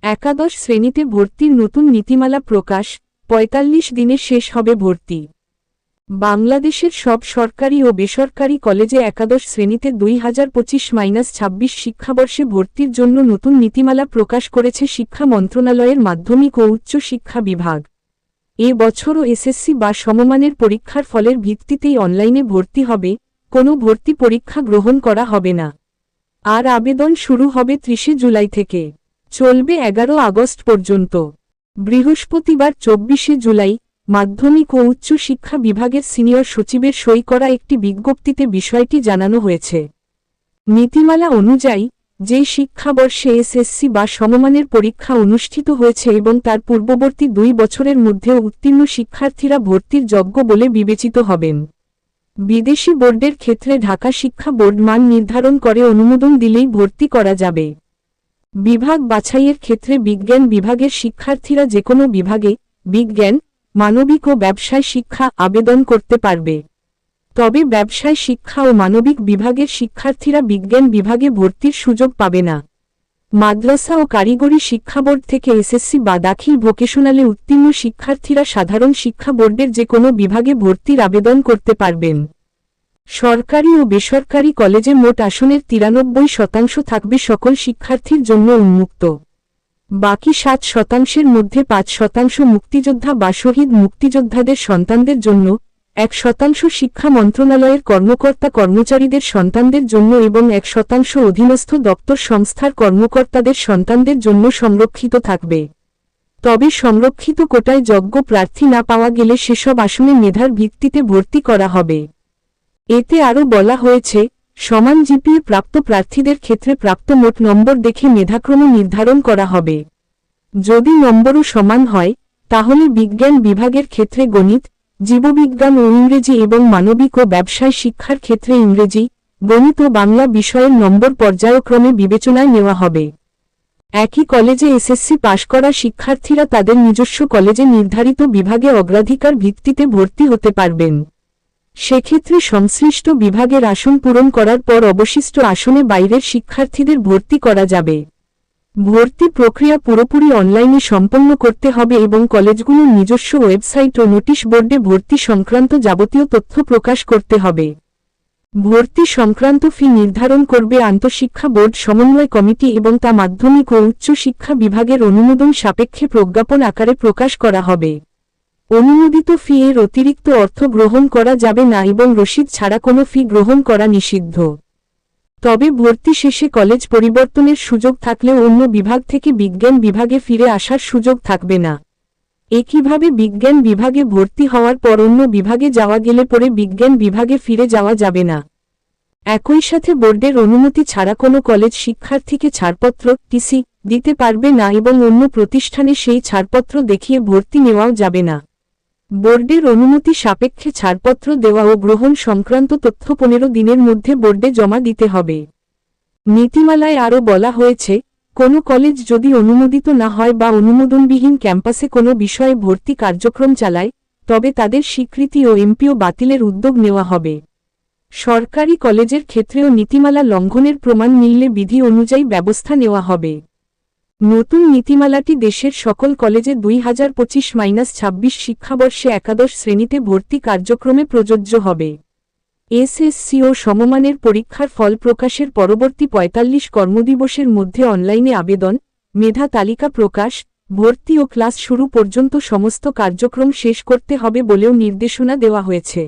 একাদশ শ্রেণীতে ভর্তির নতুন নীতিমালা প্রকাশ, ৪৫ দিনে শেষ হবে ভর্তি। বাংলাদেশের সব সরকারি ও বেসরকারি কলেজে একাদশ শ্রেণীতে ২০২৫-২৬ শিক্ষাবর্ষে ভর্তির জন্য নতুন নীতিমালা প্রকাশ করেছে শিক্ষা মন্ত্রণালয়ের মাধ্যমিক ও উচ্চ শিক্ষা বিভাগ। এ বছরও এসএসসি বা সমমানের পরীক্ষার ফলের ভিত্তিতেই অনলাইনে ভর্তি হবে, কোনো ভর্তি পরীক্ষা গ্রহণ করা হবে না। আর আবেদন শুরু হবে ৩০ জুলাই থেকে, চলবে ১১ আগস্ট পর্যন্ত। বৃহস্পতিবার ২৪ জুলাই মাধ্যমিক ও উচ্চ শিক্ষা বিভাগের সিনিয়র সচিবের সই করা একটি বিজ্ঞপ্তিতে বিষয়টি জানানো হয়েছে। নীতিমালা অনুযায়ী, যে শিক্ষাবর্ষে এসএসসি বা সমমানের পরীক্ষা অনুষ্ঠিত হয়েছে এবং তার পূর্ববর্তী ২ বছরের মধ্যে উত্তীর্ণ শিক্ষার্থীরা ভর্তির যোগ্য বলে বিবেচিত হবেন। বিদেশি বোর্ডের ক্ষেত্রে ঢাকা শিক্ষা বোর্ড মান নির্ধারণ করে অনুমোদন দিলেই ভর্তি করা যাবে। বিভাগ বাছাইয়ের ক্ষেত্রে বিজ্ঞান বিভাগের শিক্ষার্থীরা যেকোনো বিভাগে বিজ্ঞান, মানবিক ও ব্যবসায় শিক্ষা আবেদন করতে পারবে। তবে ব্যবসায় শিক্ষা ও মানবিক বিভাগের শিক্ষার্থীরা বিজ্ঞান বিভাগে ভর্তির সুযোগ পাবে না। মাদ্রাসা ও কারিগরি শিক্ষা বোর্ড থেকে এসএসসি বা দাখিল ভোকেশনালে উত্তীর্ণ শিক্ষার্থীরা সাধারণ শিক্ষা বোর্ডের যে কোনো বিভাগে ভর্তির আবেদন করতে পারবেন। সরকারি ও বেসরকারি কলেজে মোট আসনের ৯৩% থাকবে সকল শিক্ষার্থীর জন্য উন্মুক্ত। বাকি ৭% মধ্যে ৫% মুক্তিযোদ্ধা বা শহীদ মুক্তিযোদ্ধাদের সন্তানদের জন্য, ১% শিক্ষা মন্ত্রণালয়ের কর্মকর্তা কর্মচারীদের সন্তানদের জন্য এবং ১% অধীনস্থ দপ্তর সংস্থার কর্মকর্তাদের সন্তানদের জন্য সংরক্ষিত থাকবে। তবে সংরক্ষিত কোটায় যোগ্য প্রার্থী না পাওয়া গেলে সেসব আসনে মেধার ভিত্তিতে ভর্তি করা হবে। এতে আরও বলা হয়েছে, সমান জিপিএ প্রাপ্ত প্রার্থীদের ক্ষেত্রে প্রাপ্ত মোট নম্বর দেখে মেধাক্রম নির্ধারণ করা হবে। যদি নম্বরও সমান হয়, তাহলে বিজ্ঞান বিভাগের ক্ষেত্রে গণিত, জীববিজ্ঞান ও ইংরেজি এবং মানবিক ও ব্যবসায় শিক্ষার ক্ষেত্রে ইংরেজি, গণিত ও বাংলা বিষয়ের নম্বর পর্যায়ক্রমে বিবেচনায় নেওয়া হবে। একই কলেজে এসএসসি পাশ করা শিক্ষার্থীরা তাদের নিজস্ব কলেজে নির্ধারিত বিভাগে অগ্রাধিকার ভিত্তিতে ভর্তি হতে পারবেন। সেক্ষেত্রে সংশ্লিষ্ট বিভাগের আসন পূরণ করার পর অবশিষ্ট আসনে বাইরের শিক্ষার্থীদের ভর্তি করা যাবে। ভর্তি প্রক্রিয়া পুরোপুরি অনলাইনে সম্পন্ন করতে হবে এবং কলেজগুলোর নিজস্ব ওয়েবসাইট ও নোটিশ বোর্ডে ভর্তি সংক্রান্ত যাবতীয় তথ্য প্রকাশ করতে হবে। ভর্তি সংক্রান্ত ফি নির্ধারণ করবে আন্তঃশিক্ষা বোর্ড সমন্বয় কমিটি এবং তা মাধ্যমিক ও উচ্চ শিক্ষা বিভাগের অনুমোদন সাপেক্ষে প্রজ্ঞাপন আকারে প্রকাশ করা হবে। অনুমোদিত ফি এর অতিরিক্ত অর্থ গ্রহণ করা যাবে না এবং রসিদ ছাড়া কোনো ফি গ্রহণ করা নিষিদ্ধ। তবে ভর্তি শেষে কলেজ পরিবর্তনের সুযোগ থাকলেও অন্য বিভাগ থেকে বিজ্ঞান বিভাগে ফিরে আসার সুযোগ থাকবে না। একইভাবে বিজ্ঞান বিভাগে ভর্তি হওয়ার পর অন্য বিভাগে যাওয়া গেলে পরে বিজ্ঞান বিভাগে ফিরে যাওয়া যাবে না। একই সাথে বোর্ডের অনুমতি ছাড়া কোনো কলেজ শিক্ষার্থীকে ছাড়পত্র টিসি দিতে পারবে না এবং অন্য প্রতিষ্ঠানে সেই ছাড়পত্র দেখিয়ে ভর্তি নেওয়াও যাবে না। বোর্ডের অনুমতি সাপেক্ষে ছাড়পত্র দেওয়া ও গ্রহণ সংক্রান্ত তথ্য ১৫ দিনের মধ্যে বোর্ডে জমা দিতে হবে। নীতিমালায় আরও বলা হয়েছে, কোনো কলেজ যদি অনুমোদিত না হয় বা অনুমোদনবিহীন ক্যাম্পাসে কোনো বিষয়ে ভর্তি কার্যক্রম চালায়, তবে তাদের স্বীকৃতি ও এমপিও বাতিলের উদ্যোগ নেওয়া হবে। সরকারি কলেজের ক্ষেত্রেও নীতিমালা লঙ্ঘনের প্রমাণ মিললে বিধি অনুযায়ী ব্যবস্থা নেওয়া হবে। নতুন নীতিমালাটি দেশের সকল কলেজে ২০২৫-২৬ শিক্ষাবর্ষে একাদশ শ্রেণীতে ভর্তি কার্যক্রমে প্রযোজ্য হবে। এসএসসি ও সমমানের পরীক্ষার ফল প্রকাশের পরবর্তী ৪৫ কর্মদিবসের মধ্যে অনলাইনে আবেদন, মেধা তালিকা প্রকাশ, ভর্তি ও ক্লাস শুরু পর্যন্ত সমস্ত কার্যক্রম শেষ করতে হবে বলেও নির্দেশনা দেওয়া হয়েছে।